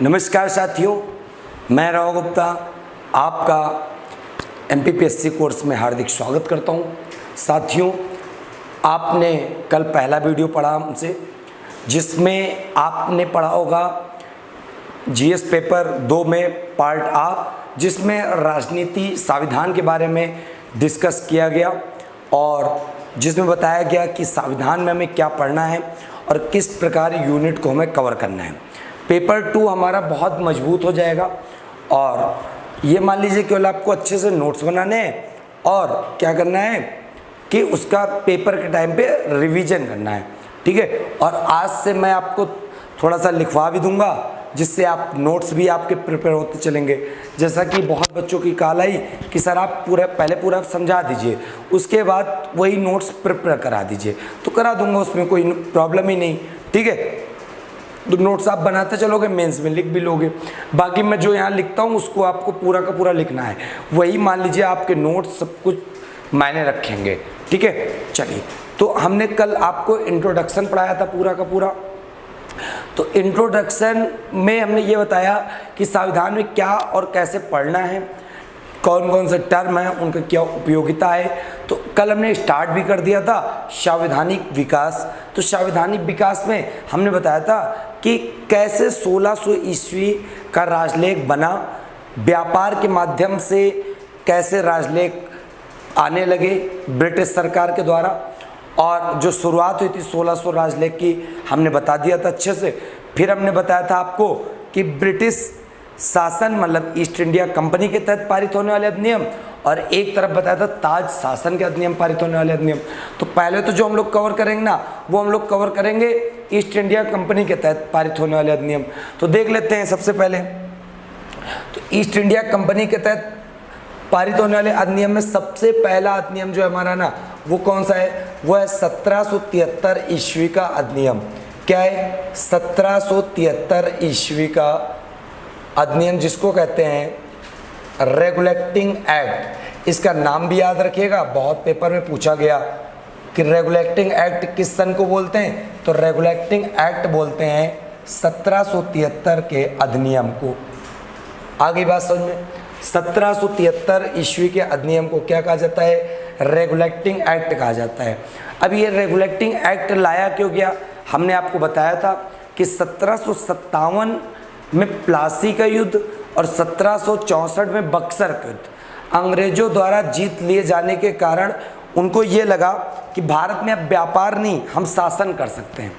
नमस्कार साथियों, मैं राव गुप्ता आपका MPPSC कोर्स में हार्दिक स्वागत करता हूं। साथियों, आपने कल पहला वीडियो पढ़ा हमसे, जिसमें आपने पढ़ा होगा GS पेपर 2 में पार्ट आ, जिसमें राजनीति संविधान के बारे में डिस्कस किया गया और जिसमें बताया गया कि संविधान में हमें क्या पढ़ना है और किस प्रकार यूनिट को हमें कवर करना है। पेपर 2 हमारा बहुत मजबूत हो जाएगा और ये मान लीजिए केवल आपको अच्छे से नोट्स बनाने हैं और क्या करना है कि उसका पेपर के टाइम पे रिवीजन करना है, ठीक है। और आज से मैं आपको थोड़ा सा लिखवा भी दूंगा, जिससे आप नोट्स भी आपके प्रिपेयर होते चलेंगे। जैसा कि बहुत बच्चों की कॉल आई कि सर आप पहले पूरा समझा दीजिए, उसके बाद वही नोट्स प्रिपेयर करा दीजिए, तो करा दूंगा, उसमें कोई प्रॉब्लम ही नहीं, ठीक है। तो नोट्स आप बनाते चलोगे, मेंस में लिख भी लोगे। बाकी मैं जो यहाँ लिखता हूँ उसको आपको पूरा का पूरा लिखना है, वही मान लीजिए आपके नोट्स सब कुछ मायने रखेंगे, ठीक है। चलिए, तो हमने कल आपको इंट्रोडक्शन पढ़ाया था पूरा का पूरा। तो इंट्रोडक्शन में हमने ये बताया कि संविधान में क्या और कैसे पढ़ना है, कौन कौन से टर्म हैं, उनका क्या उपयोगिता है। तो कल हमने स्टार्ट भी कर दिया था संवैधानिक विकास। तो संवैधानिक विकास में हमने बताया था कि कैसे 1600 ईस्वी का राजलेख बना, व्यापार के माध्यम से कैसे राजलेख आने लगे ब्रिटिश सरकार के द्वारा, और जो शुरुआत हुई थी 1600 राजलेख की हमने बता दिया था अच्छे से। फिर हमने बताया था आपको कि ब्रिटिश शासन मतलब ईस्ट इंडिया कंपनी के तहत पारित होने वाले अधिनियम, और एक तरफ बताया था ताज शासन के अधिनियम पारित होने वाले अधिनियम। तो पहले तो जो हम लोग कवर करेंगे ना, वो हम लोग कवर करेंगे ईस्ट इंडिया कंपनी के तहत पारित होने वाले अधिनियम। तो देख लेते हैं सबसे पहले। तो ईस्ट इंडिया कंपनी के तहत पारित होने वाले अधिनियम में सबसे पहला अधिनियम जो हमारा ना, वो कौन सा है? वो है 1773 ईस्वी का अधिनियम। क्या है? 1773 ईस्वी का अधिनियम, जिसको कहते हैं रेगुलेटिंग एक्ट। इसका नाम भी याद रखिएगा, बहुत पेपर में पूछा गया कि रेगुलेटिंग एक्ट किस सन को बोलते हैं। तो रेगुलेटिंग एक्ट बोलते हैं 1773 के अधिनियम को। आगे बात समझ में, 1773 ईस्वी के अधिनियम को क्या कहा जाता है? रेगुलेटिंग एक्ट कहा जाता है। अब ये रेगुलेटिंग एक्ट लाया क्यों गया? हमने आपको बताया था कि 1757 में प्लासी का युद्ध और 1764 में बक्सर का युद्ध अंग्रेजों द्वारा जीत लिए जाने के कारण उनको ये लगा कि भारत में अब व्यापार नहीं, हम शासन कर सकते हैं,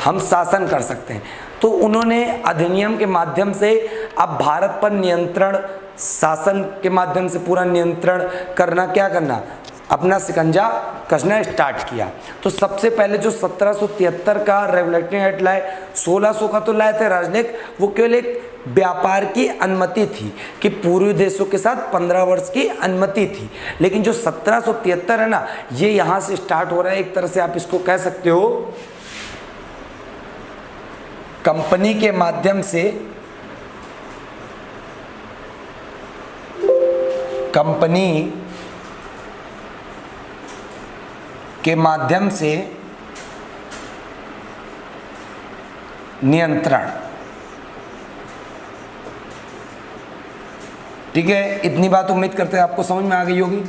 हम शासन कर सकते हैं। तो उन्होंने अधिनियम के माध्यम से अब भारत पर नियंत्रण, शासन के माध्यम से पूरा नियंत्रण करना, क्या करना, अपना शिकंजा कसना स्टार्ट किया। तो सबसे पहले जो 1773 का रेगुलेटिंग एक्ट लाए, 1600 का तो लाए थे राजलेख, वो केवल एक व्यापार की अनुमति थी कि पूर्वी देशों के साथ 15 वर्ष की अनुमति थी। लेकिन जो 1773 है ना, ये यहाँ से स्टार्ट हो रहा है। एक तरह से आप इसको कह सकते हो कंपनी के माध्यम से, कंपनी के माध्यम से नियंत्रण, ठीक है। इतनी बात उम्मीद करते हैं आपको समझ में आ गई होगी।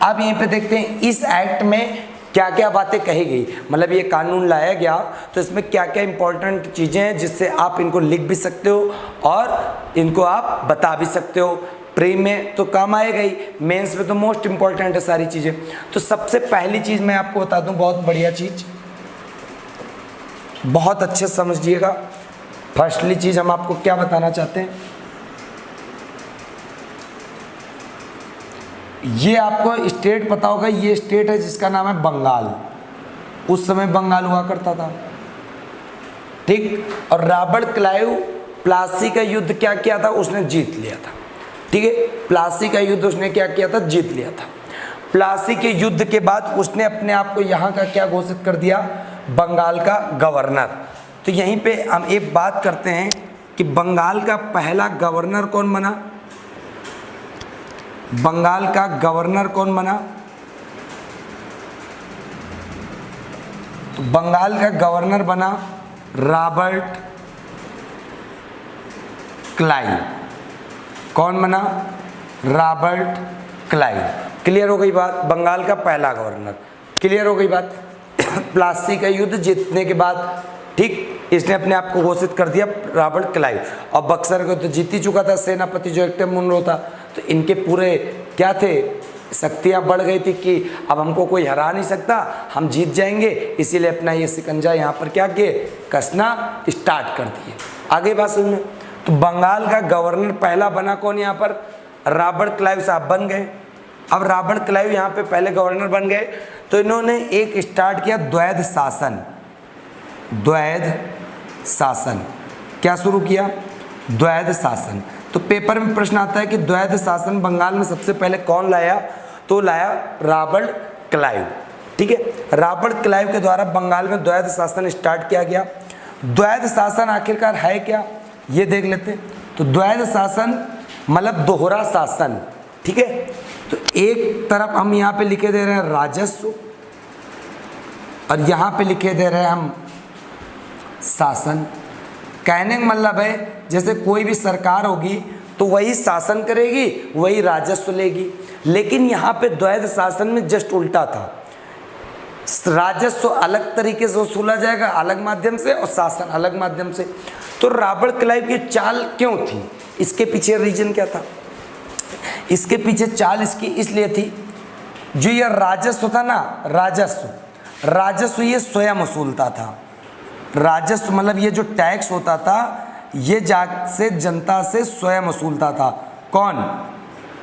अब यहीं पे देखते हैं इस एक्ट में क्या क्या बातें कही गई, मतलब ये कानून लाया गया तो इसमें क्या क्या इंपॉर्टेंट चीज़ें हैं, जिससे आप इनको लिख भी सकते हो और इनको आप बता भी सकते हो। प्री में तो काम आएगा ही, मेंस में तो मोस्ट इंपॉर्टेंट है सारी चीज़ें। तो सबसे पहली चीज़ मैं आपको बता दूं, बहुत बढ़िया चीज़, बहुत अच्छे से समझिएगा। फर्स्टली चीज़ हम आपको क्या बताना चाहते हैं, ये आपको स्टेट पता होगा, ये स्टेट है जिसका नाम है बंगाल। उस समय बंगाल हुआ करता था, ठीक। और रॉबर्ट क्लाइव प्लासी का युद्ध क्या किया था? उसने जीत लिया था, ठीक है। प्लासी का युद्ध उसने क्या किया था? जीत लिया था। प्लासी के युद्ध के बाद उसने अपने आप को यहाँ का क्या घोषित कर दिया? बंगाल का गवर्नर। तो यहीं पे हम एक बात करते हैं कि बंगाल का पहला गवर्नर कौन बना? बंगाल का गवर्नर कौन बना? तो बंगाल का गवर्नर बना रॉबर्ट क्लाइव। कौन बना? Robert Clive. क्लियर हो गई बात? बंगाल का पहला गवर्नर। क्लियर हो गई बात? प्लासी का युद्ध जीतने के बाद, ठीक, इसने अपने आप को घोषित कर दिया रॉबर्ट क्लाइव। और बक्सर को तो जीत ही चुका था सेनापति जो एक्टिव मुनरो था। तो इनके पूरे क्या थे, शक्तियाँ बढ़ गई थी कि अब हमको कोई हरा नहीं सकता, हम जीत जाएंगे। इसीलिए अपना ये शिकंजा यहाँ पर क्या किए, कसना स्टार्ट कर दिए। आगे बात समझ में? तो बंगाल का गवर्नर पहला बना कौन यहाँ पर? रॉबर्ट क्लाइव साहब बन गए। अब रॉबर्ट क्लाइव यहाँ पे पहले गवर्नर बन गए तो इन्होंने एक स्टार्ट किया द्वैध शासन। द्वैध शासन क्या शुरू किया? द्वैध शासन। तो पेपर में प्रश्न आता है कि द्वैध शासन बंगाल में सबसे पहले कौन लाया? तो लाया रॉबर्ट क्लाइव। ठीक है, रॉबर्ट क्लाइव के द्वारा बंगाल में द्वैध शासन स्टार्ट किया गया। द्वैध शासन आखिरकार है क्या, ये देख लेते हैं। तो द्वैध शासन मतलब दोहरा शासन। ठीक है, तो एक तरफ हम यहाँ पे लिखे दे रहे हैं राजस्व और यहाँ पे लिखे दे रहे हैं हम शासन। कहने का मतलब है जैसे कोई भी सरकार होगी तो वही शासन करेगी, वही राजस्व लेगी। लेकिन यहाँ पे द्वैध शासन में जस्ट उल्टा था। राजस्व अलग तरीके से वसूला जाएगा, अलग माध्यम से, और शासन अलग माध्यम से। तो रॉबर्ट क्लाइव की चाल क्यों थी, इसके पीछे रीजन क्या था? इसके पीछे चाल इसकी इसलिए थी, जो ये राजस्व था ना, राजस्व ये स्वयं वसूलता था। राजस्व मतलब ये जो टैक्स होता था ये जनता से स्वयं वसूलता था। कौन?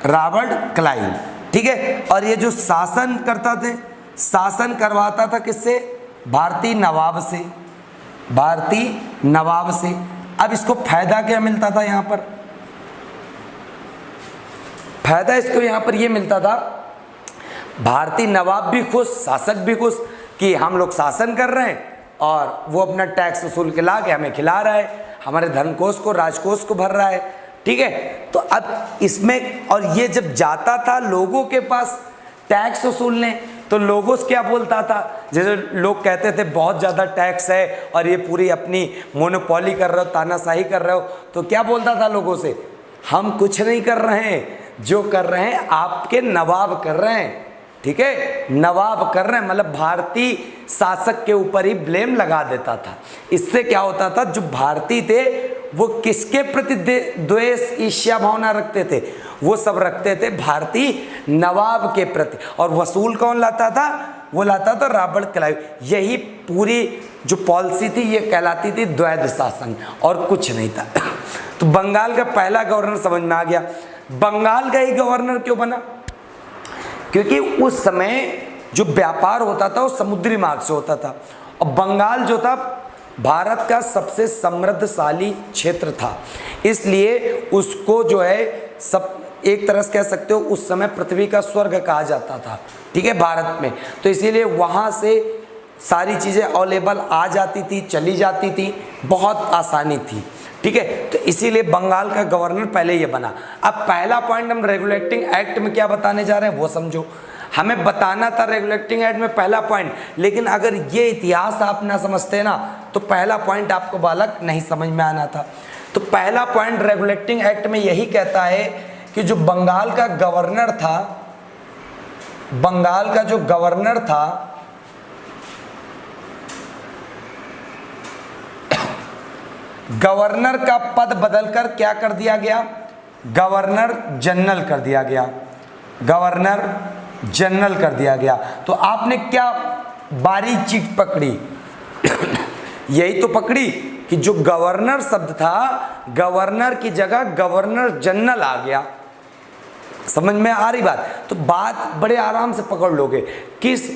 Robert Clive. ठीक है, और ये जो शासन करता थे, शासन करवाता था किससे? भारतीय नवाब से। भारतीय नवाब से। अब इसको फायदा क्या मिलता था यहाँ पर? फायदा इसको यहाँ पर ये मिलता था, भारतीय नवाब भी खुश, शासक भी खुश कि हम लोग शासन कर रहे हैं और वो अपना टैक्स वसूल के ला के हमें खिला रहा है, हमारे धनकोष को, राजकोष को भर रहा है। ठीक है, तो अब इसमें, और ये जब जाता था लोगों के पास टैक्स वसूलने, तो लोगों से क्या बोलता था? जैसे लोग कहते थे बहुत ज़्यादा टैक्स है और ये पूरी अपनी मोनोपोली कर रहे हो, तानाशाही कर रहे हो, तो क्या बोलता था लोगों से? हम कुछ नहीं कर रहे हैं, जो कर रहे हैं आपके नवाब कर रहे हैं। ठीक है, नवाब कर रहे हैं, मतलब भारतीय शासक के ऊपर ही ब्लेम लगा देता था। इससे क्या होता था, जो भारतीय थे वो किसके प्रति द्वेष, ईर्ष्या भावना रखते थे? वो सब रखते थे भारतीय नवाब के प्रति। और वसूल कौन लाता था? वो लाता था रॉबर्ट क्लाइव। यही पूरी जो पॉलिसी थी ये कहलाती थी द्वैध शासन, और कुछ नहीं था। तो बंगाल का पहला गवर्नर समझ में आ गया। बंगाल का ही गवर्नर क्यों बना? क्योंकि उस समय जो व्यापार होता था वो समुद्री मार्ग से होता था, और बंगाल जो था भारत का सबसे समृद्धशाली क्षेत्र था, इसलिए उसको जो है सब एक तरह से कह सकते हो उस समय पृथ्वी का स्वर्ग कहा जाता था। ठीक है, भारत में। तो इसीलिए वहाँ से सारी चीज़ें अवेलेबल आ जाती थी, चली जाती थी, बहुत आसानी थी। ठीक है, तो इसीलिए बंगाल का गवर्नर पहले ये बना। अब पहला पॉइंट हम रेगुलेटिंग एक्ट में क्या बताने जा रहे हैं वो समझो। हमें बताना था रेगुलेटिंग एक्ट में पहला पॉइंट, लेकिन अगर ये इतिहास आप ना समझते ना तो पहला पॉइंट आपको बालक नहीं समझ में आना था। तो पहला पॉइंट रेगुलेटिंग एक्ट में यही कहता है कि जो बंगाल का गवर्नर था, बंगाल का जो गवर्नर था गवर्नर का पद बदलकर क्या कर दिया गया? गवर्नर जनरल कर दिया गया। गवर्नर जनरल कर दिया गया। तो आपने क्या बारीक चीज पकड़ी? यही तो पकड़ी कि जो गवर्नर शब्द था, गवर्नर की जगह गवर्नर जनरल आ गया। समझ में आ रही बात? तो बात बड़े आराम से पकड़ लोगे। किस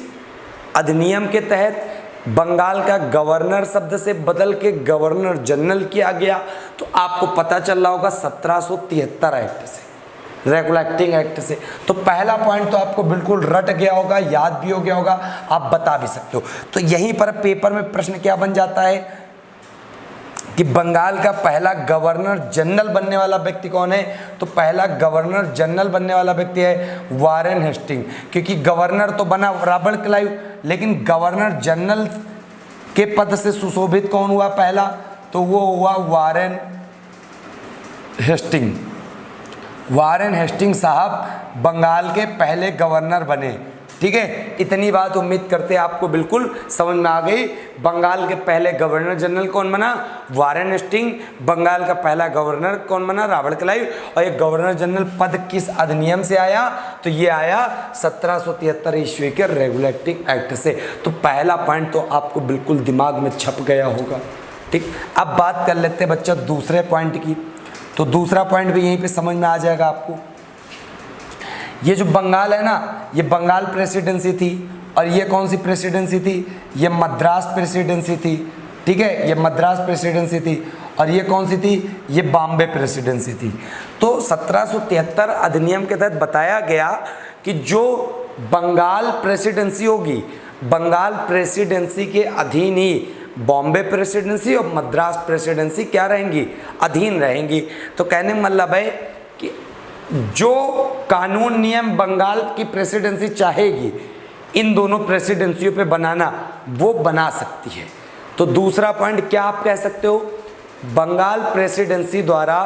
अधिनियम के तहत बंगाल का गवर्नर शब्द से बदल के गवर्नर जनरल किया गया? तो आपको पता चल रहा होगा 1773 एक्ट से, रेगुलेटिंग एक्ट से। तो पहला पॉइंट तो आपको बिल्कुल रट गया होगा, याद भी हो गया होगा, आप बता भी सकते हो। तो यहीं पर पेपर में प्रश्न क्या बन जाता है कि बंगाल का पहला गवर्नर जनरल बनने वाला व्यक्ति कौन है? तो पहला गवर्नर जनरल बनने वाला व्यक्ति है वारेन हेस्टिंग। क्योंकि गवर्नर तो बना रॉबर्ट क्लाइव, लेकिन गवर्नर जनरल के पद से सुशोभित कौन हुआ पहला? तो वो हुआ वारेन हेस्टिंग, वारेन हेस्टिंग साहब बंगाल के पहले गवर्नर बने। ठीक है, इतनी बात उम्मीद करते हैं आपको बिल्कुल समझ में आ गई। बंगाल के पहले गवर्नर जनरल कौन बना? Warren Hasting. बंगाल का पहला गवर्नर कौन बना? Robert Clive. और ये गवर्नर जनरल पद किस अधिनियम से आया? तो ये आया 1773 ईस्वी के रेगुलेटिंग एक्ट से। तो पहला पॉइंट तो आपको बिल्कुल दिमाग में छप गया होगा। ठीक, अब बात कर लेते हैं बच्चा दूसरे पॉइंट की। तो दूसरा पॉइंट भी यहीं पे समझ में आ जाएगा आपको। ये जो बंगाल है ना, ये बंगाल प्रेसिडेंसी थी, और ये कौन सी प्रेसिडेंसी थी? ये मद्रास प्रेसिडेंसी थी। ठीक है, ये मद्रास प्रेसिडेंसी थी। और ये कौन सी थी? ये बॉम्बे प्रेसिडेंसी थी। तो 1773 अधिनियम के तहत बताया गया कि जो बंगाल प्रेसिडेंसी होगी, बंगाल प्रेसिडेंसी के अधीन ही बॉम्बे प्रेसिडेंसी और मद्रास प्रेसिडेंसी क्या रहेंगी? अधीन रहेंगी। तो कहने का मतलब है कि जो कानून नियम बंगाल की प्रेसिडेंसी चाहेगी इन दोनों प्रेसिडेंसियों पे बनाना, वो बना सकती है। तो दूसरा पॉइंट क्या आप कह सकते हो? बंगाल प्रेसिडेंसी द्वारा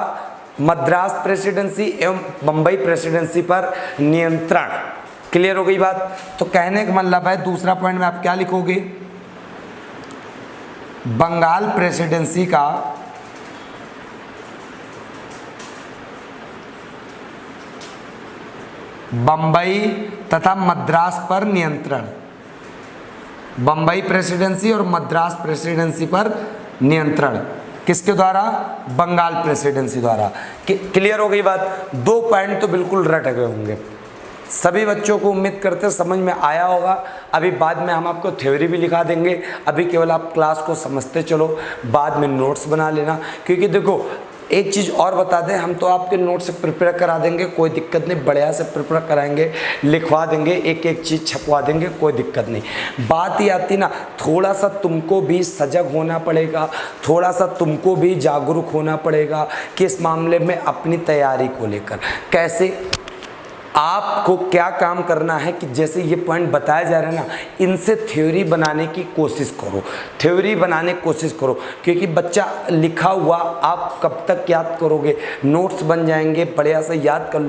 मद्रास प्रेसिडेंसी एवं बम्बई प्रेसिडेंसी पर नियंत्रण। क्लियर हो गई बात? तो कहने का मतलब है दूसरा पॉइंट में आप क्या लिखोगे? बंगाल प्रेसिडेंसी का बंबई तथा मद्रास पर नियंत्रण। बंबई प्रेसिडेंसी और मद्रास प्रेसिडेंसी पर नियंत्रण किसके द्वारा? बंगाल प्रेसिडेंसी द्वारा। क्लियर हो गई बात? दो पॉइंट तो बिल्कुल रट गए होंगे सभी बच्चों को, उम्मीद करते समझ में आया होगा। अभी बाद में हम आपको थ्योरी भी लिखा देंगे, अभी केवल आप क्लास को समझते चलो, बाद में नोट्स बना लेना। क्योंकि देखो एक चीज़ और बता दें, हम तो आपके नोट से प्रिपेयर करा देंगे, कोई दिक्कत नहीं, बढ़िया से प्रिपेयर कराएंगे, लिखवा देंगे, एक एक चीज़ छपवा देंगे, कोई दिक्कत नहीं। बात ही आती ना, थोड़ा सा तुमको भी सजग होना पड़ेगा, थोड़ा सा तुमको भी जागरूक होना पड़ेगा कि इस मामले में अपनी तैयारी को लेकर कैसे आपको क्या काम करना है कि जैसे ये पॉइंट बताया जा रहा है ना, इनसे थ्योरी बनाने की कोशिश करो, थ्योरी बनाने की कोशिश करो। क्योंकि बच्चा लिखा हुआ आप कब तक याद करोगे? नोट्स बन जाएंगे, बढ़िया से याद कर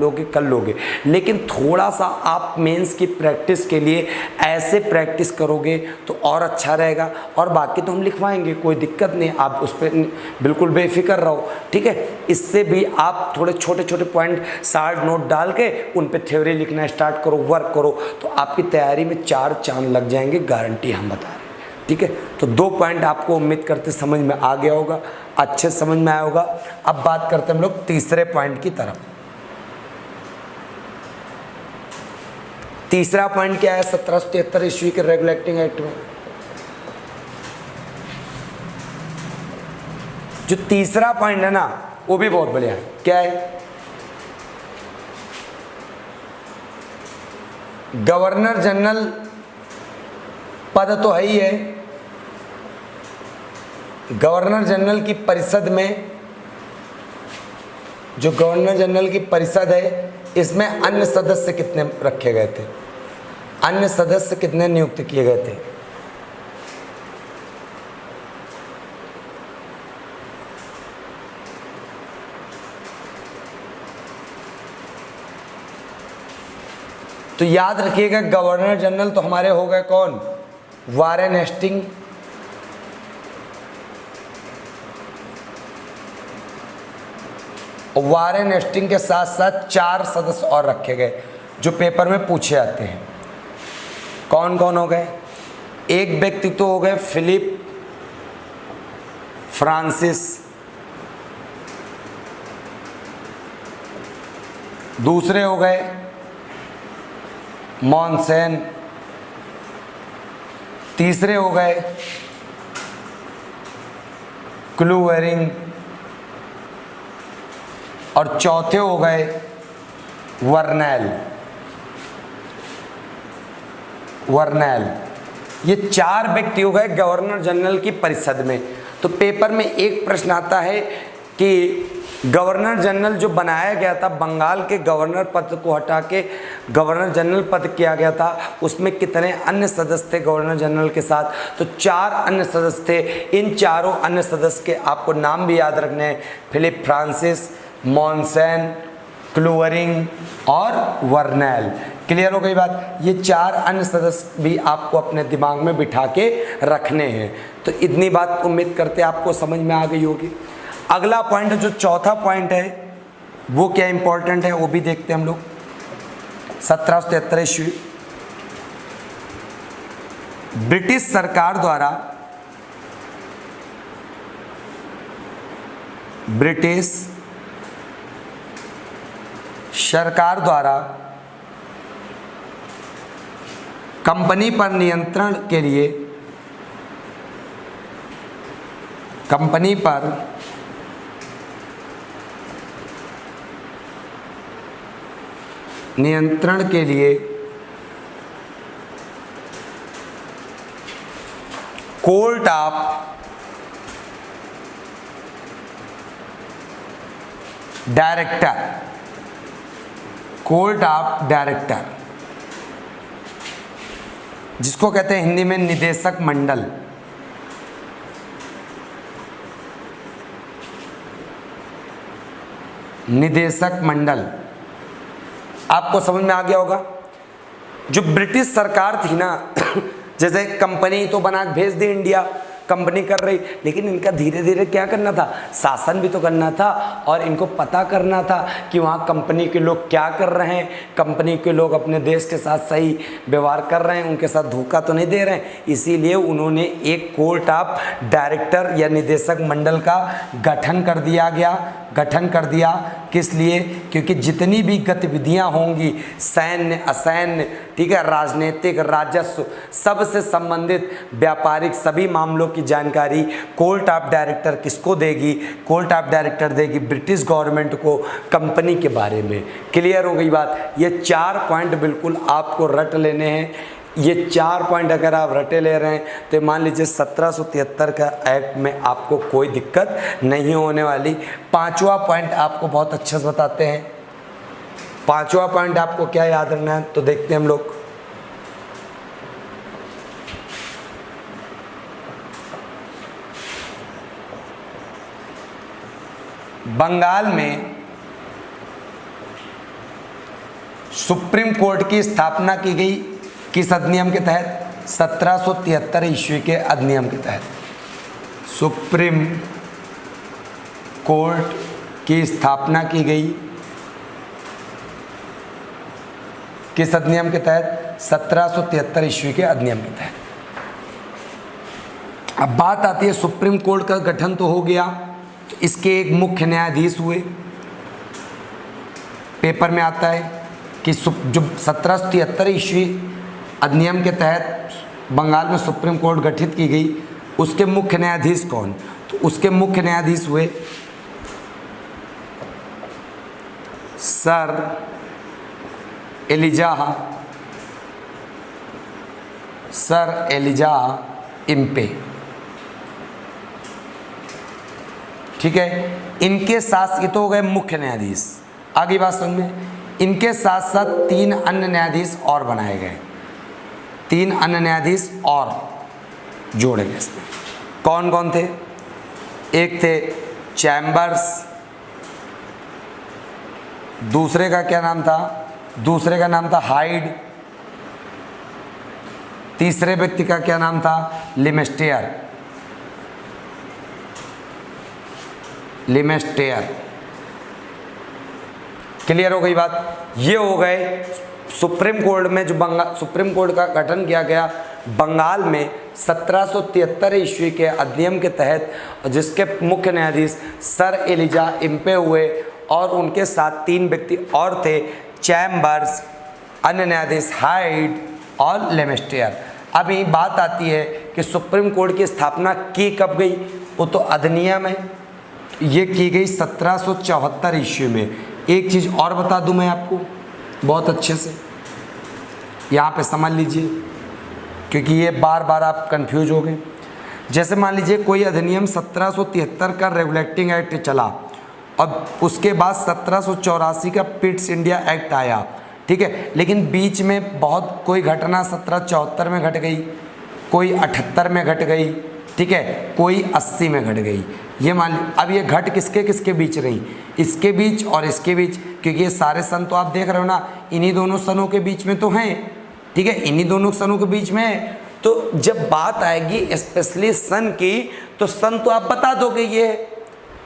लोगे, लेकिन थोड़ा सा आप मेंस की प्रैक्टिस के लिए ऐसे प्रैक्टिस करोगे तो और अच्छा रहेगा। और बाकी तो हम लिखवाएंगे, कोई दिक्कत नहीं, आप उस पर बिल्कुल बेफिक्र रहो। ठीक है, इससे भी आप थोड़े छोटे छोटे पॉइंट शार्ट नोट डाल के उन थ्योरी लिखना स्टार्ट करो, वर्क करो, तो आपकी तैयारी में 4 चांद लग जाएंगे, गारंटी हम बता रहे हैं। ठीक है, तो 2 पॉइंट आपको उम्मीद करते समझ में आ गया होगा, अच्छे समझ में आया होगा। अब बात करते हैं हम लोग तीसरे पॉइंट की तरफ। तीसरा पॉइंट क्या है 1773 ईस्वी के रेगुलेटिंग एक्ट में? जो तीसरा पॉइंट है ना, वो भी बहुत बढ़िया है। क्या है? गवर्नर जनरल पद तो है ही है, गवर्नर जनरल की परिषद में, जो गवर्नर जनरल की परिषद है, इसमें अन्य सदस्य कितने रखे गए थे? अन्य सदस्य कितने नियुक्त किए गए थे? तो याद रखिएगा, गवर्नर जनरल तो हमारे हो गए कौन? वारेन हेस्टिंग, वारेन हेस्टिंग के साथ साथ 4 सदस्य और रखे गए जो पेपर में पूछे जाते हैं। कौन कौन हो गए? एक व्यक्ति तो हो गए फिलिप फ्रांसिस, दूसरे हो गए मॉनसेन, तीसरे हो गए क्लूवेरिंग, और चौथे हो गए वर्नैल। ये 4 व्यक्ति हो गए गवर्नर जनरल की परिषद में। तो पेपर में एक प्रश्न आता है कि गवर्नर जनरल जो बनाया गया था, बंगाल के गवर्नर पद को हटा के गवर्नर जनरल पद किया गया था, उसमें कितने अन्य सदस्य थे गवर्नर जनरल के साथ? तो 4 अन्य सदस्य थे। इन चारों अन्य सदस्य के आपको नाम भी याद रखने हैं। फिलिप फ्रांसिस, मॉन्सन, क्लूवरिंग और वर्नेल। क्लियर हो गई बात। ये 4 अन्य सदस्य भी आपको अपने दिमाग में बिठा के रखने हैं। तो इतनी बात उम्मीद करते आपको समझ में आ गई होगी। अगला पॉइंट जो चौथा पॉइंट है वो क्या इंपॉर्टेंट है वो भी देखते हैं हम लोग। 1773 ईस्वी ब्रिटिश सरकार द्वारा कंपनी पर नियंत्रण के लिए कोर्ट ऑफ डायरेक्टर, जिसको कहते हैं हिंदी में निदेशक मंडल, आपको समझ में आ गया होगा। जो ब्रिटिश सरकार थी ना जैसे कंपनी तो बना के भेज दी इंडिया, कंपनी कर रही, लेकिन इनका धीरे धीरे क्या करना था, शासन भी तो करना था और इनको पता करना था कि वहाँ कंपनी के लोग क्या कर रहे हैं, कंपनी के लोग अपने देश के साथ सही व्यवहार कर रहे हैं, उनके साथ धोखा तो नहीं दे रहे हैं। इसीलिए उन्होंने एक कोर्ट ऑफ डायरेक्टर या निदेशक मंडल का गठन कर दिया। किस लिए? क्योंकि जितनी भी गतिविधियां होंगी सैन्य, असैन्य, ठीक है, राजनीतिक, राजस्व, सबसे संबंधित व्यापारिक सभी मामलों की जानकारी कोर्ट ऑफ डायरेक्टर किसको देगी? कोर्ट ऑफ डायरेक्टर देगी ब्रिटिश गवर्नमेंट को कंपनी के बारे में। क्लियर हो गई बात। ये 4 पॉइंट बिल्कुल आपको रट लेने हैं। ये 4 पॉइंट अगर आप रटे ले रहे हैं तो मान लीजिए 1773 का एक्ट में आपको कोई दिक्कत नहीं होने वाली। 5वां पॉइंट आपको बहुत अच्छे से बताते हैं। 5वां पॉइंट आपको क्या याद रखना है तो देखते हैं हम लोग। बंगाल में सुप्रीम कोर्ट की स्थापना की गई किस अधिनियम के तहत? 1773 ईस्वी के अधिनियम के तहत सुप्रीम कोर्ट की स्थापना की गई किस अधिनियम के तहत? 1773 ईस्वी के अधिनियम के तहत। अब बात आती है सुप्रीम कोर्ट का गठन तो हो गया, तो इसके एक मुख्य न्यायाधीश हुए। पेपर में आता है कि जो 1773 ईस्वी अधिनियम के तहत बंगाल में सुप्रीम कोर्ट गठित की गई, उसके मुख्य न्यायाधीश कौन? तो उसके मुख्य न्यायाधीश हुए सर एलिजा इम्पे। ठीक है, इनके साथ ये तो हो गए मुख्य न्यायाधीश। आगे बात समझ में, इनके साथ साथ 3 अन्य न्यायाधीश और बनाए गए, 3 अन्य न्यायाधीश और जोड़े गए इसमें। कौन कौन थे? एक थे चैम्बर्स, दूसरे का क्या नाम था? दूसरे का नाम था हाइड, तीसरे व्यक्ति का क्या नाम था? लिमेस्टेयर। क्लियर हो गई बात। ये हो गए सुप्रीम कोर्ट में जो सुप्रीम कोर्ट का गठन किया गया बंगाल में 1773 ईस्वी के अधिनियम के तहत, जिसके मुख्य न्यायाधीश सर एलिजा इम्पे हुए और उनके साथ 3 व्यक्ति और थे, चैम्बर्स, अन्य न्यायाधीश हाइड और लेमेस्टेयर। अभी बात आती है कि सुप्रीम कोर्ट की स्थापना की कब गई? वो तो अधिनियम है, ये की गई 1774 ईस्वी में। एक चीज़ और बता दूं मैं आपको बहुत अच्छे से, यहाँ पे समझ लीजिए, क्योंकि ये बार बार आप कंफ्यूज हो गए। जैसे मान लीजिए कोई अधिनियम 1773 का रेगुलेटिंग एक्ट चला और उसके बाद 1784 का पिट्स इंडिया एक्ट आया, ठीक है, लेकिन बीच में बहुत कोई घटना 1774 में घट गई, कोई 78 में घट गई, ठीक है, कोई 80 में घट गई। ये मान ली, अब ये घट किसके किसके बीच रही, इसके बीच और इसके बीच, क्योंकि ये सारे सन तो आप देख रहे हो ना इन्हीं दोनों सनों के बीच में तो हैं, ठीक है, इन्हीं दोनों सनों के बीच में है। तो जब बात आएगी स्पेशली सन की तो सन तो आप बता दोगे ये है,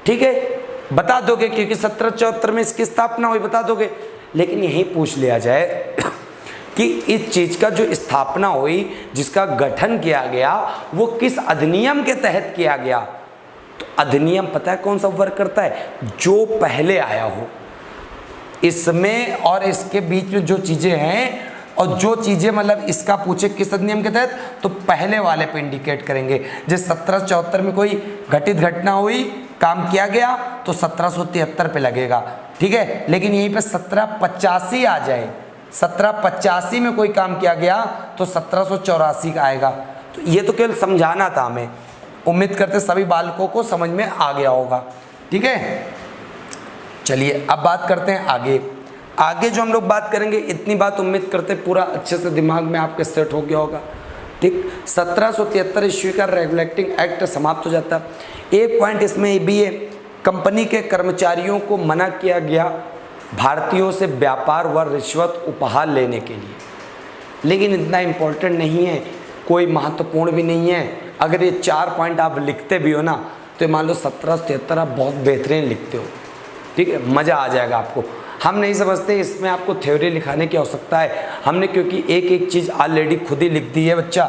ठीक है, बता दोगे क्योंकि 1774 में इसकी स्थापना हुई, बता दोगे। लेकिन यही पूछ लिया जाए कि इस चीज़ का जो स्थापना हुई, जिसका गठन किया गया, वो किस अधिनियम के तहत किया गया, तो अधिनियम पता है कौन सा वर्क करता है, जो पहले आया हो। इसमें और इसके बीच में जो चीज़ें हैं और जो चीज़ें मतलब इसका पूछे किस अधिनियम के तहत, तो पहले वाले पे इंडिकेट करेंगे। जैसे 1774 में कोई घटित घटना हुई, काम किया गया, तो 1773 पे लगेगा, ठीक है। लेकिन यहीं पे 1785 आ जाए, 1785 में कोई काम किया गया तो 1784 का आएगा। तो ये तो केवल समझाना था हमें, उम्मीद करते सभी बालकों को समझ में आ गया होगा, ठीक है। चलिए अब बात करते हैं आगे। आगे जो हम लोग बात करेंगे, इतनी बात उम्मीद करते पूरा अच्छे से दिमाग में आपके सेट हो गया होगा, ठीक। 1773 ईस्वी का रेगुलेटिंग एक्ट समाप्त हो जाता है। एक पॉइंट इसमें भी है, कंपनी के कर्मचारियों को मना किया गया भारतीयों से व्यापार व रिश्वत उपहार लेने के लिए। लेकिन इतना इम्पोर्टेंट नहीं है, कोई महत्वपूर्ण भी नहीं है। अगर ये 4 पॉइंट आप लिखते भी हो ना, तो मान लो 1773 आप बहुत बेहतरीन लिखते हो, ठीक है, मज़ा आ जाएगा आपको। हम नहीं समझते इसमें आपको थ्योरी लिखाने की आवश्यकता है, हमने क्योंकि एक एक चीज़ ऑलरेडी खुद ही लिख दी है बच्चा,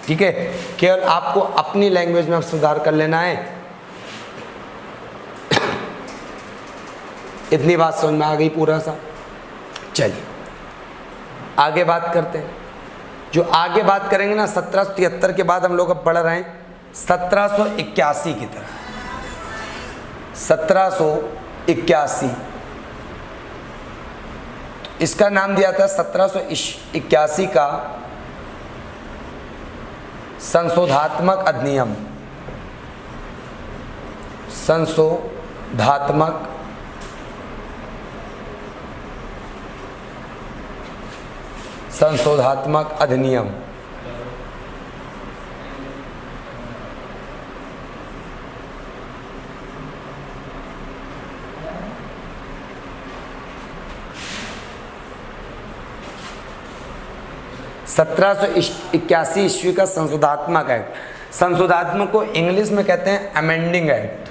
ठीक है। केवल आपको अपनी लैंग्वेज में अब सुधार कर लेना है। इतनी बात समझ में आ गई पूरा सा। चलिए आगे बात करते हैं। जो आगे बात करेंगे ना 1773 के बाद हम लोग अब बढ़ रहे हैं 1781 की तरफ। 1781 इसका नाम दिया था 1781 का संशोधात्मक अधिनियम। संशोधात्मक अधिनियम। सत्रह ईस्वी का संशोधात्मक एक्ट। संशोधात्मक को इंग्लिश में कहते हैं amending act.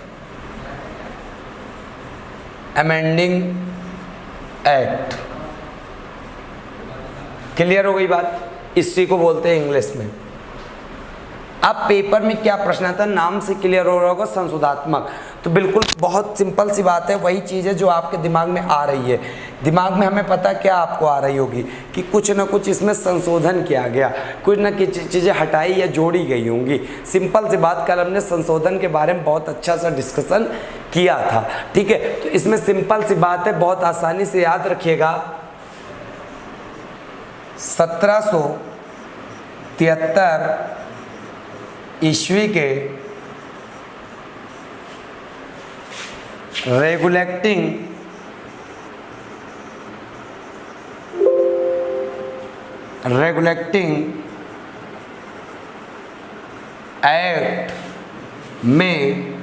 Amending act, clear हो गई बात, इसी को बोलते हैं इंग्लिश में। अब पेपर में क्या प्रश्न आता है, नाम से क्लियर हो रहा होगा संशोधात्मक, तो बिल्कुल बहुत सिंपल सी बात है, वही चीज़ है जो आपके दिमाग में आ रही है। दिमाग में हमें पता क्या आपको आ रही होगी कि कुछ ना कुछ इसमें संशोधन किया गया, कुछ ना कुछ चीज़ें हटाई या जोड़ी गई होंगी। सिंपल सी बात, कल हमने संशोधन के बारे में बहुत अच्छा सा डिस्कशन किया था, ठीक है। तो इसमें सिंपल सी बात है, बहुत आसानी से याद रखिएगा। 1773 ईस्वी के रेगुलेटिंग एक्ट में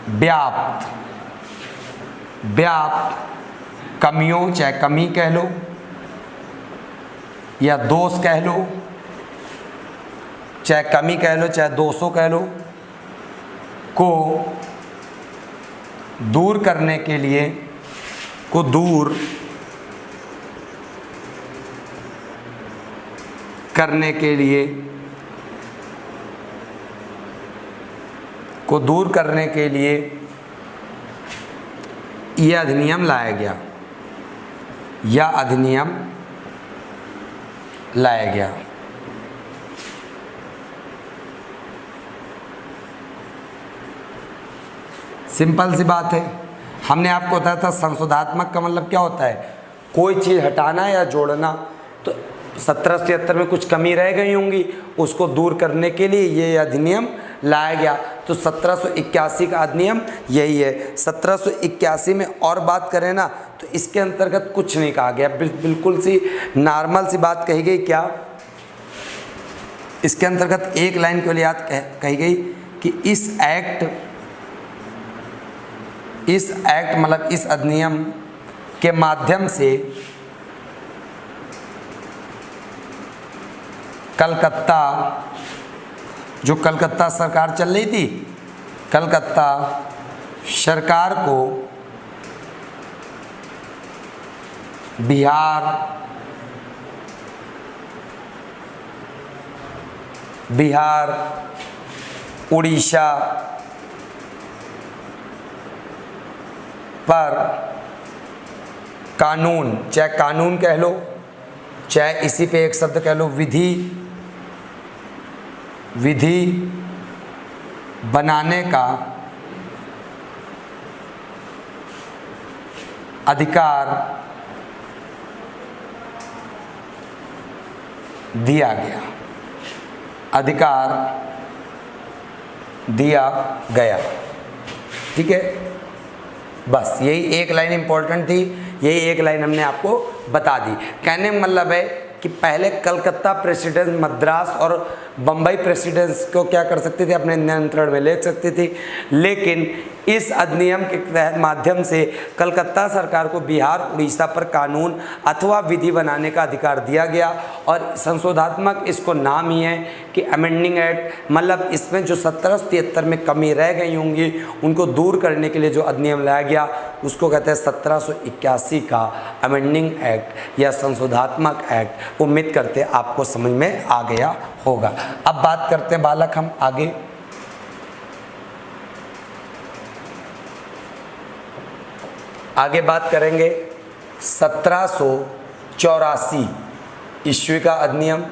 व्याप्त कमियों, चाहे कमी कह लो या दोष कह लो, चाहे कमी कह लो चाहे दोषों कह लो, को दूर करने के लिए, दूर करने के लिए यह अधिनियम लाया गया, सिंपल सी बात है। हमने आपको बताया था संशोधात्मक का मतलब क्या होता है, कोई चीज़ हटाना या जोड़ना। तो 1773 में कुछ कमी रह गई होंगी, उसको दूर करने के लिए ये अधिनियम लाया गया। तो 1781 का अधिनियम यही है। 1781 में और बात करें ना, तो इसके अंतर्गत कुछ नहीं कहा गया, बिल्कुल सी नॉर्मल सी बात कही गई। क्या इसके अंतर्गत एक लाइन केवल याद कही गई कि इस एक्ट इस एक्ट मतलब इस अधिनियम के माध्यम से कलकत्ता, जो कलकत्ता सरकार चल रही थी, कलकत्ता सरकार को बिहार, उड़ीसा पर कानून, चाहे कानून कह लो, चाहे इसी पे एक शब्द कह लो, विधि बनाने का अधिकार दिया गया। ठीक है, बस यही एक लाइन इंपॉर्टेंट थी, यही एक लाइन हमने आपको बता दी। कहने का मतलब है कि पहले कलकत्ता प्रेसिडेंस मद्रास और बम्बई प्रेसिडेंस को क्या कर सकती थी, अपने नियंत्रण में ले सकती थी, लेकिन इस अधिनियम के तहत माध्यम से कलकत्ता सरकार को बिहार, उड़ीसा पर कानून अथवा विधि बनाने का अधिकार दिया गया। और संशोधात्मक इसको नाम ही है कि अमेंडिंग एक्ट, मतलब इसमें जो 1773 में कमी रह गई होंगी उनको दूर करने के लिए जो अधिनियम लाया गया उसको कहते हैं 1781 का अमेंडिंग एक्ट या संशोधात्मक एक्ट। उम्मीद करते आपको समझ में आ गया होगा। अब बात करते हैं बालक हम आगे बात करेंगे 1784 ईस्वी का अधिनियम।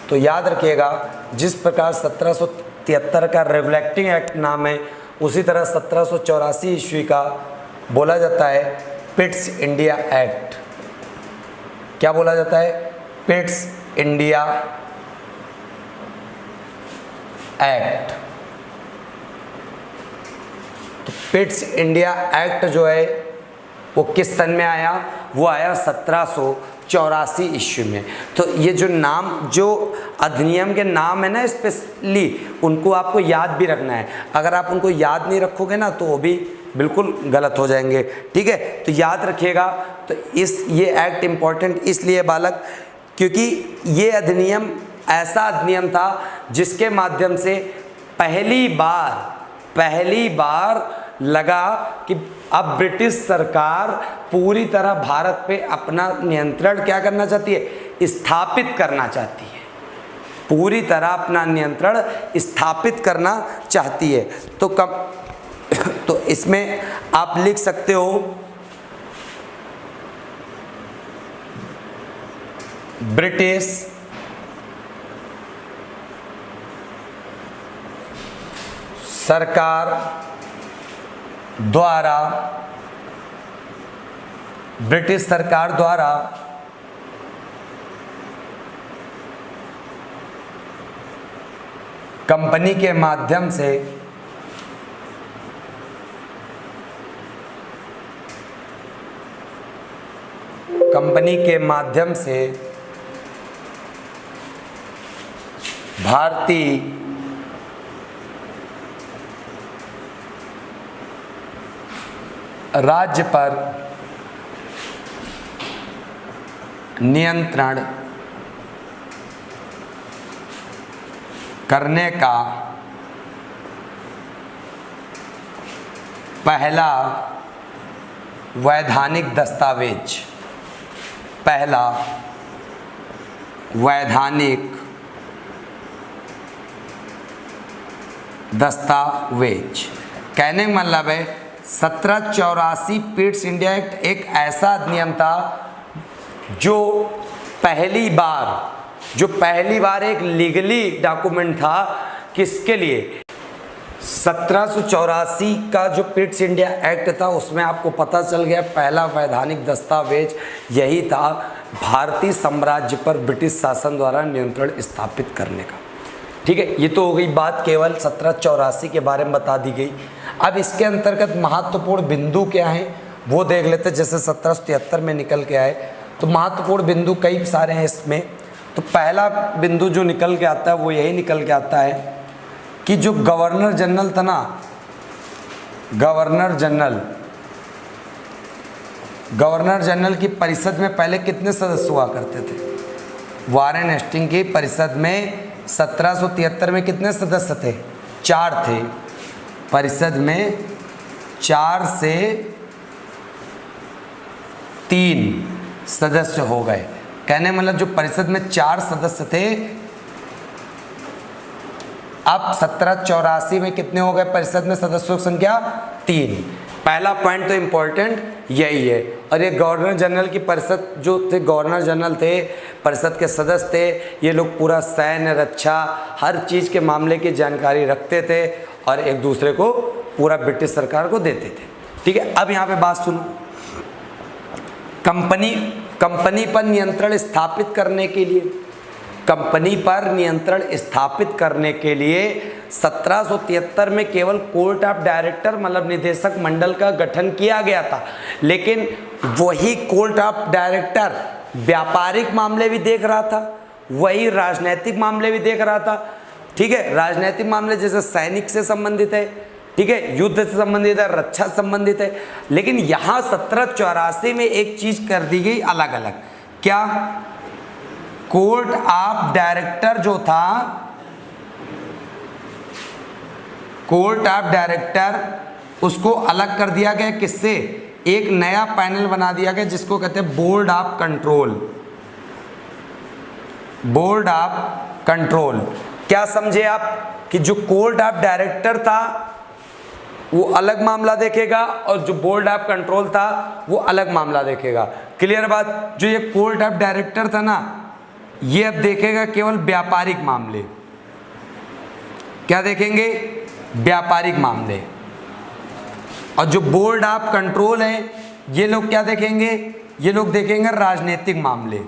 तो याद रखिएगा, जिस प्रकार 1773 का रेगुलेटिंग एक्ट नाम है, उसी तरह 1784 ईस्वी का बोला जाता है पिट्स इंडिया एक्ट। क्या बोला जाता है? Pitt's India act. तो पिट्स इंडिया एक्ट जो है वो किस सन में आया? वो आया 1784 ईस्वी में। तो ये जो नाम, जो अधिनियम के नाम है ना स्पेशली, उनको आपको याद भी रखना है। अगर आप उनको याद नहीं रखोगे ना तो वो भी बिल्कुल गलत हो जाएंगे। ठीक है, तो याद रखिएगा। तो ये एक्ट इम्पॉर्टेंट इसलिए बालक, क्योंकि ये अधिनियम ऐसा अधिनियम था जिसके माध्यम से पहली बार लगा कि अब ब्रिटिश सरकार पूरी तरह भारत पे अपना नियंत्रण क्या करना चाहती है? स्थापित करना चाहती है। पूरी तरह अपना नियंत्रण स्थापित करना चाहती है। तो इसमें आप लिख सकते हो ब्रिटिश सरकार द्वारा कंपनी के माध्यम से भारतीय राज्य पर नियंत्रण करने का पहला वैधानिक दस्तावेज। कहने का मतलब है 1784 पिट्स इंडिया एक्ट एक ऐसा अधिनियम था जो पहली बार एक लीगली डॉक्यूमेंट था। किसके लिए? 1784 का जो पिट्स इंडिया एक्ट था उसमें आपको पता चल गया पहला वैधानिक दस्तावेज यही था, भारतीय साम्राज्य पर ब्रिटिश शासन द्वारा नियंत्रण स्थापित करने का। ठीक है, ये तो हो गई बात केवल 1784 के बारे में बता दी गई। अब इसके अंतर्गत महत्वपूर्ण बिंदु क्या हैं वो देख लेते हैं। जैसे 1773 में निकल के आए तो महत्वपूर्ण बिंदु कई सारे हैं इसमें। तो पहला बिंदु जो निकल के आता है वो यही निकल के आता है कि जो गवर्नर जनरल था ना, गवर्नर जनरल की परिषद में पहले कितने सदस्य हुआ करते थे? वारेन हेस्टिंग की परिषद में 1773 में कितने सदस्य थे? 4 थे। परिषद में 4 से 3 सदस्य हो गए। कहने मतलब जो परिषद में 4 सदस्य थे, अब 1784 में कितने हो गए परिषद में सदस्यों की संख्या? 3। पहला पॉइंट तो इम्पोर्टेंट यही है। और ये गवर्नर जनरल की परिषद जो थे, गवर्नर जनरल थे, परिषद के सदस्य थे, ये लोग पूरा सैन्य, रक्षा, हर चीज़ के मामले की जानकारी रखते थे और एक दूसरे को पूरा ब्रिटिश सरकार को देते थे। ठीक है, अब यहाँ पे बात सुनो। कंपनी पर नियंत्रण स्थापित करने के लिए, कंपनी पर नियंत्रण स्थापित करने के लिए 1773 में केवल कोर्ट ऑफ डायरेक्टर मतलब निदेशक मंडल का गठन किया गया था। लेकिन वही कोर्ट ऑफ डायरेक्टर व्यापारिक मामले भी देख रहा था, वही राजनीतिक मामले भी देख रहा था। ठीक है, राजनीतिक मामले जैसे सैनिक से संबंधित है, ठीक है, युद्ध से संबंधित है, रक्षा से संबंधित है। लेकिन यहाँ 1784 में एक चीज कर दी गई अलग अलग। क्या? कोर्ट ऑफ डायरेक्टर जो था, कोर्ट ऑफ डायरेक्टर उसको अलग कर दिया गया। किससे? एक नया पैनल बना दिया गया जिसको कहते हैं board of control. Board of control क्या समझे आप? कि जो कोर्ट ऑफ डायरेक्टर था वो अलग मामला देखेगा और जो बोर्ड ऑफ कंट्रोल था वो अलग मामला देखेगा। क्लियर बात? जो ये कोर्ट ऑफ डायरेक्टर था ना, ये अब देखेगा केवल व्यापारिक मामले। क्या देखेंगे? व्यापारिक मामले। और जो बोर्ड ऑफ कंट्रोल है, ये लोग क्या देखेंगे? ये लोग देखेंगे राजनीतिक मामले।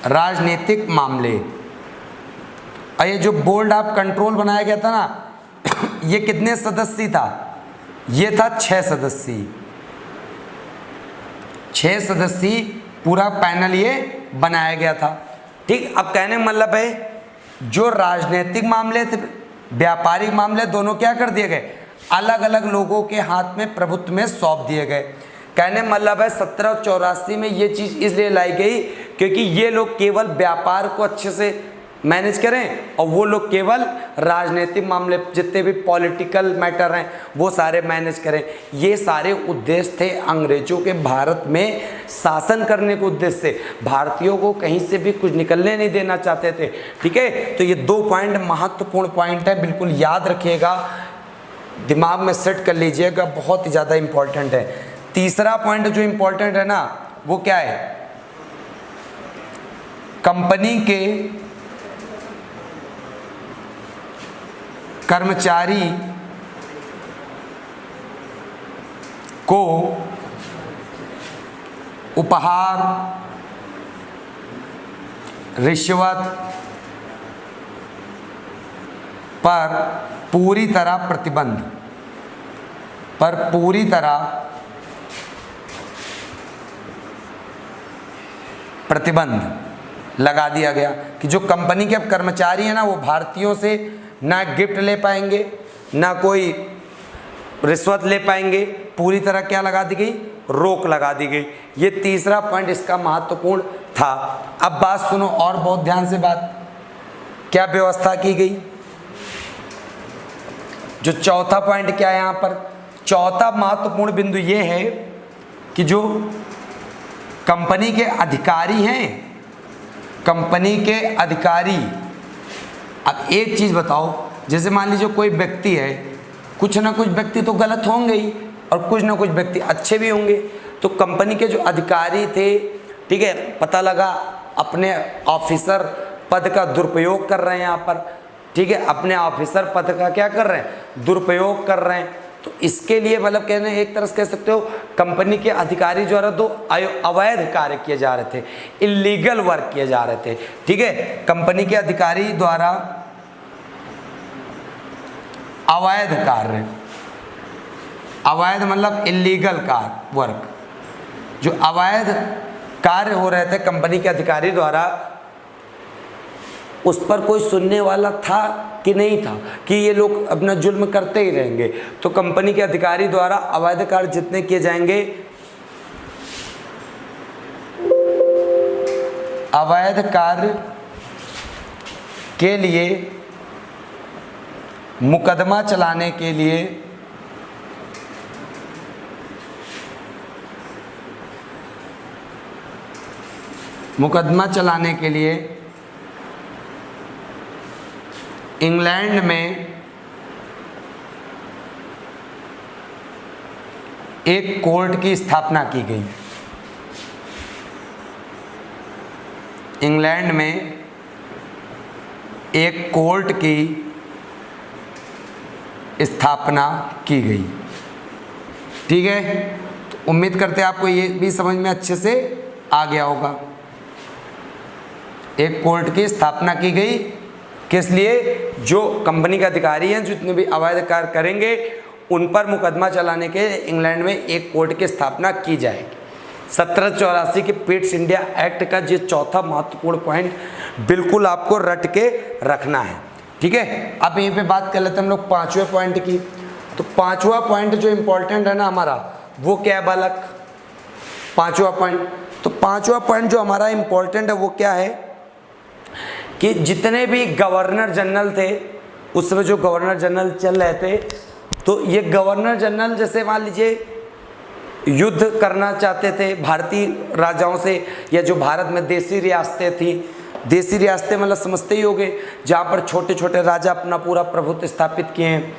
राजनीतिक मामले। और ये जो बोर्ड ऑफ कंट्रोल बनाया गया था ना, ये कितने सदस्य था? ये था 6 सदस्य। 6 सदस्य पूरा पैनल ये बनाया गया था। ठीक, अब कहने मतलब है जो राजनीतिक मामले थे, व्यापारिक मामले, दोनों क्या कर दिए गए? अलग अलग लोगों के हाथ में प्रभुत्व में सौंप दिए गए। कहने मतलब है 1784 में ये चीज़ इसलिए लाई गई क्योंकि ये लोग केवल व्यापार को अच्छे से मैनेज करें और वो लोग केवल राजनीतिक मामले, जितने भी पॉलिटिकल मैटर हैं वो सारे मैनेज करें। ये सारे उद्देश्य थे अंग्रेजों के भारत में शासन करने के उद्देश्य से। भारतीयों को कहीं से भी कुछ निकलने नहीं देना चाहते थे। ठीक है, तो ये 2 पॉइंट महत्वपूर्ण पॉइंट है, बिल्कुल याद रखिएगा, दिमाग में सेट कर लीजिएगा, बहुत ही ज़्यादा इंपॉर्टेंट है। तीसरा पॉइंट जो इंपॉर्टेंट है ना, वो क्या है? कंपनी के कर्मचारी को उपहार, रिश्वत पर पूरी तरह प्रतिबंध लगा दिया गया कि जो कंपनी के कर्मचारी हैं ना, वो भारतीयों से ना गिफ्ट ले पाएंगे, ना कोई रिश्वत ले पाएंगे। पूरी तरह क्या लगा दी गई? रोक लगा दी गई। ये तीसरा पॉइंट इसका महत्वपूर्ण था। अब बात सुनो और बहुत ध्यान से बात, क्या व्यवस्था की गई? जो चौथा पॉइंट क्या है यहाँ पर? चौथा महत्वपूर्ण बिंदु ये है कि जो कंपनी के अधिकारी हैं, कंपनी के अधिकारी, अब एक चीज़ बताओ, जैसे मान लीजिए कोई व्यक्ति है, कुछ ना कुछ व्यक्ति तो गलत होंगे ही और कुछ ना कुछ व्यक्ति अच्छे भी होंगे। तो कंपनी के जो अधिकारी थे, ठीक है, पता लगा अपने ऑफिसर पद का दुरुपयोग कर रहे हैं यहाँ पर, ठीक है, अपने ऑफिसर पद का क्या कर रहे हैं? दुरुपयोग कर रहे हैं। तो इसके लिए मतलब कहने एक तरह से कह सकते हो कंपनी के अधिकारी द्वारा तो अवैध कार्य किए जा रहे थे, इलीगल वर्क किए जा रहे थे। ठीक है, कंपनी के अधिकारी द्वारा अवैध कार्य, अवैध मतलब इलीगल कार्य वर्क, जो अवैध कार्य हो रहे थे कंपनी के अधिकारी द्वारा, उस पर कोई सुनने वाला था कि नहीं था, कि ये लोग अपना जुल्म करते ही रहेंगे। तो कंपनी के अधिकारी द्वारा अवैध कार्य जितने किए जाएंगे, अवैध कार्य के लिए मुकदमा चलाने के लिए इंग्लैंड में एक कोर्ट की स्थापना की गई। इंग्लैंड में एक कोर्ट की स्थापना की गई। ठीक है, तो उम्मीद करते हैं आपको ये भी समझ में अच्छे से आ गया होगा। एक कोर्ट की स्थापना की गई, किस लिए? जो कंपनी के अधिकारी हैं, जितने भी अवैध कार्य करेंगे उन पर मुकदमा चलाने के इंग्लैंड में एक कोर्ट की स्थापना की जाएगी। 1784 के पिट्स इंडिया एक्ट का ये चौथा महत्वपूर्ण पॉइंट बिल्कुल आपको रट के रखना है। ठीक है, अब यहीं पे बात कर लेते हैं हम लोग 5वें पॉइंट की। तो 5वां पॉइंट जो इंपॉर्टेंट है ना हमारा, वो क्या है बालक? 5वां पॉइंट। तो 5वां पॉइंट जो हमारा इंपॉर्टेंट है वो क्या है कि जितने भी गवर्नर जनरल थे उस समय, जो गवर्नर जनरल चल रहे थे, तो ये गवर्नर जनरल जैसे मान लीजिए युद्ध करना चाहते थे भारतीय राजाओं से, या जो भारत में देसी रियासतें थी, देसी रियासतें मतलब समझते ही होंगे, जहाँ पर छोटे छोटे राजा अपना पूरा प्रभुत्व स्थापित किए हैं।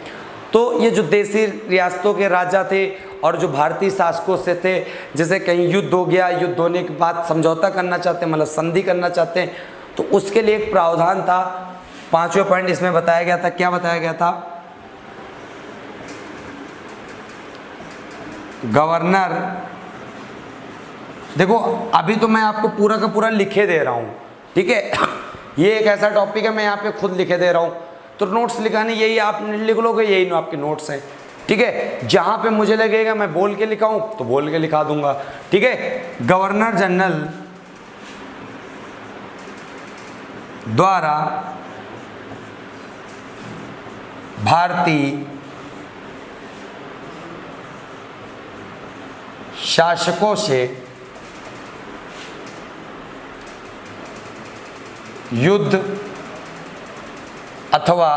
तो ये जो देसी रियासतों के राजा थे और जो भारतीय शासकों से थे, जैसे कहीं युद्ध हो गया, युद्ध होने के बाद समझौता करना चाहते हैं, मतलब संधि करना चाहते हैं, तो उसके लिए एक प्रावधान था। 5वें पॉइंट इसमें बताया गया था। क्या बताया गया था? गवर्नर, देखो अभी तो मैं आपको पूरा का पूरा लिखे दे रहा हूँ, ठीक है। ये एक ऐसा टॉपिक है, मैं यहाँ पे खुद लिखे दे रहा हूँ, तो नोट्स लिखाने यही आप लिख लोगे, यही आपके नोट्स हैं। ठीक है, जहाँ पे मुझे लगेगा मैं बोल के लिखाऊं तो बोल के लिखा दूंगा। ठीक है, गवर्नर जनरल द्वारा भारतीय शासकों से युद्ध अथवा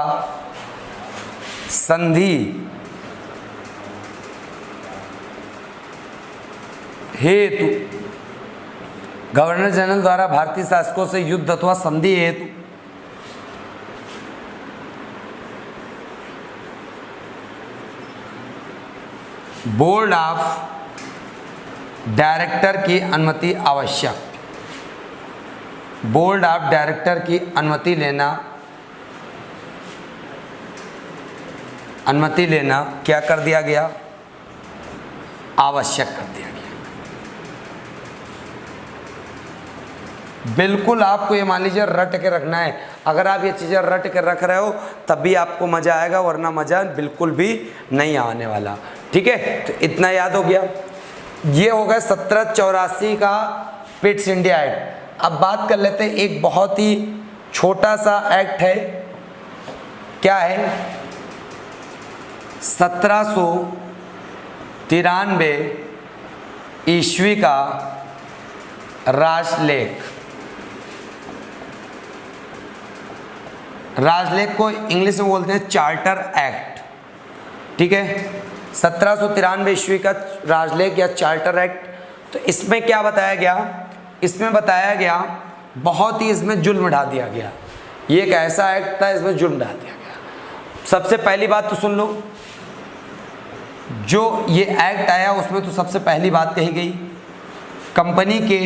संधि हेतु, गवर्नर जनरल द्वारा भारतीय शासकों से युद्ध अथवा संधि हेतु बोर्ड ऑफ डायरेक्टर की अनुमति आवश्यक। बोर्ड ऑफ डायरेक्टर की अनुमति लेना क्या कर दिया गया? आवश्यक कर दिया गया। बिल्कुल आपको ये मान लीजिए रट के रखना है। अगर आप ये चीज़ें रट के रख रहे हो तब भी आपको मज़ा आएगा, वरना मज़ा बिल्कुल भी नहीं आने वाला। ठीक है, तो इतना याद हो गया। ये हो गया 1784 का पिट्स इंडिया एक्ट। अब बात कर लेते हैं एक बहुत ही छोटा सा एक्ट है। क्या है? 1793 ईस्वी का राजलेख। राजलेख को इंग्लिश में बोलते हैं चार्टर एक्ट। ठीक है, 1793 ईस्वी का राजलेख या चार्टर एक्ट। तो इसमें क्या बताया गया? इसमें बताया गया बहुत ही इसमें जुल्म ढा दिया गया। ये एक ऐसा एक्ट था, इसमें जुल्म ढा दिया गया। सबसे पहली बात तो सुन लो, जो ये एक्ट आया उसमें तो सबसे पहली बात कही गई, कंपनी के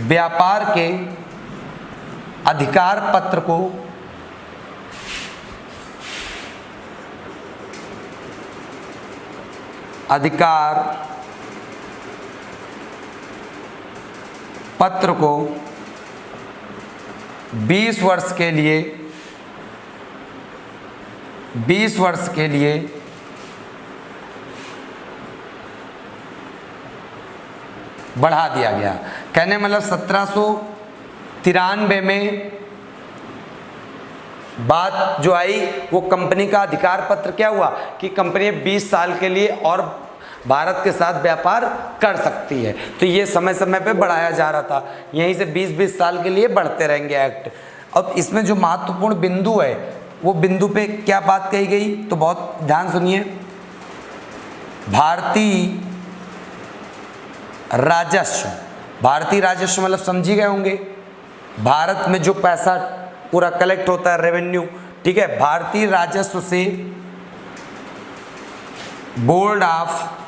व्यापार के अधिकार पत्र को अधिकार पत्र को 20 वर्ष के लिए बढ़ा दिया गया। कहने मतलब 1793 में बात जो आई वो कंपनी का अधिकार पत्र क्या हुआ कि कंपनी 20 साल के लिए और भारत के साथ व्यापार कर सकती है। तो ये समय समय पे बढ़ाया जा रहा था, यहीं से 20-20 साल के लिए बढ़ते रहेंगे एक्ट। अब इसमें जो महत्वपूर्ण बिंदु है वो बिंदु पे क्या बात कही गई, तो बहुत ध्यान सुनिए। भारतीय राजस्व मतलब समझी गए होंगे, भारत में जो पैसा पूरा कलेक्ट होता है रेवेन्यू, ठीक है, भारतीय राजस्व से बोर्ड ऑफ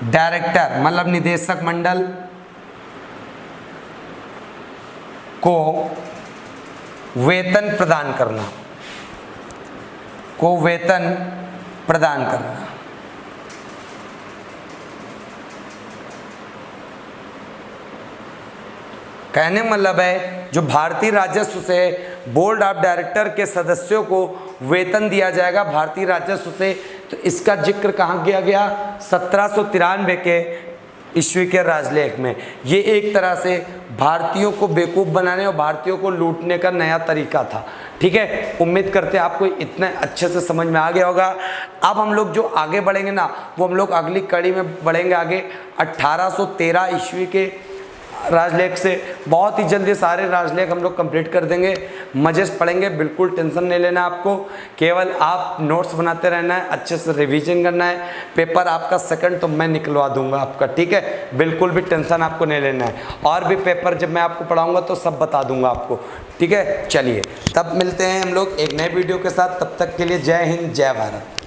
डायरेक्टर मतलब निदेशक मंडल को वेतन प्रदान करना, कहने मतलब है जो भारतीय राजस्व से बोर्ड ऑफ डायरेक्टर के सदस्यों को वेतन दिया जाएगा भारतीय राजस्व से, तो इसका जिक्र कहाँ किया गया, 1793 के ईस्वी के राजलेख में। ये एक तरह से भारतीयों को बेवकूफ़ बनाने और भारतीयों को लूटने का नया तरीका था। ठीक है, उम्मीद करते हैं आपको इतना अच्छे से समझ में आ गया होगा। अब हम लोग जो आगे बढ़ेंगे ना, वो हम लोग अगली कड़ी में बढ़ेंगे आगे 1813 ईस्वी के राजलेख से। बहुत ही जल्दी सारे राजलेख हम लोग कंप्लीट कर देंगे, मजे से पढ़ेंगे, बिल्कुल टेंशन नहीं लेना आपको। केवल आप नोट्स बनाते रहना है, अच्छे से रिवीजन करना है। पेपर आपका सेकंड तो मैं निकलवा दूंगा आपका, ठीक है, बिल्कुल भी टेंशन आपको नहीं लेना है। और भी पेपर जब मैं आपको पढ़ाऊंगा तो सब बता दूंगा आपको, ठीक है। चलिए तब मिलते हैं हम लोग एक नए वीडियो के साथ, तब तक के लिए जय हिंद जय भारत।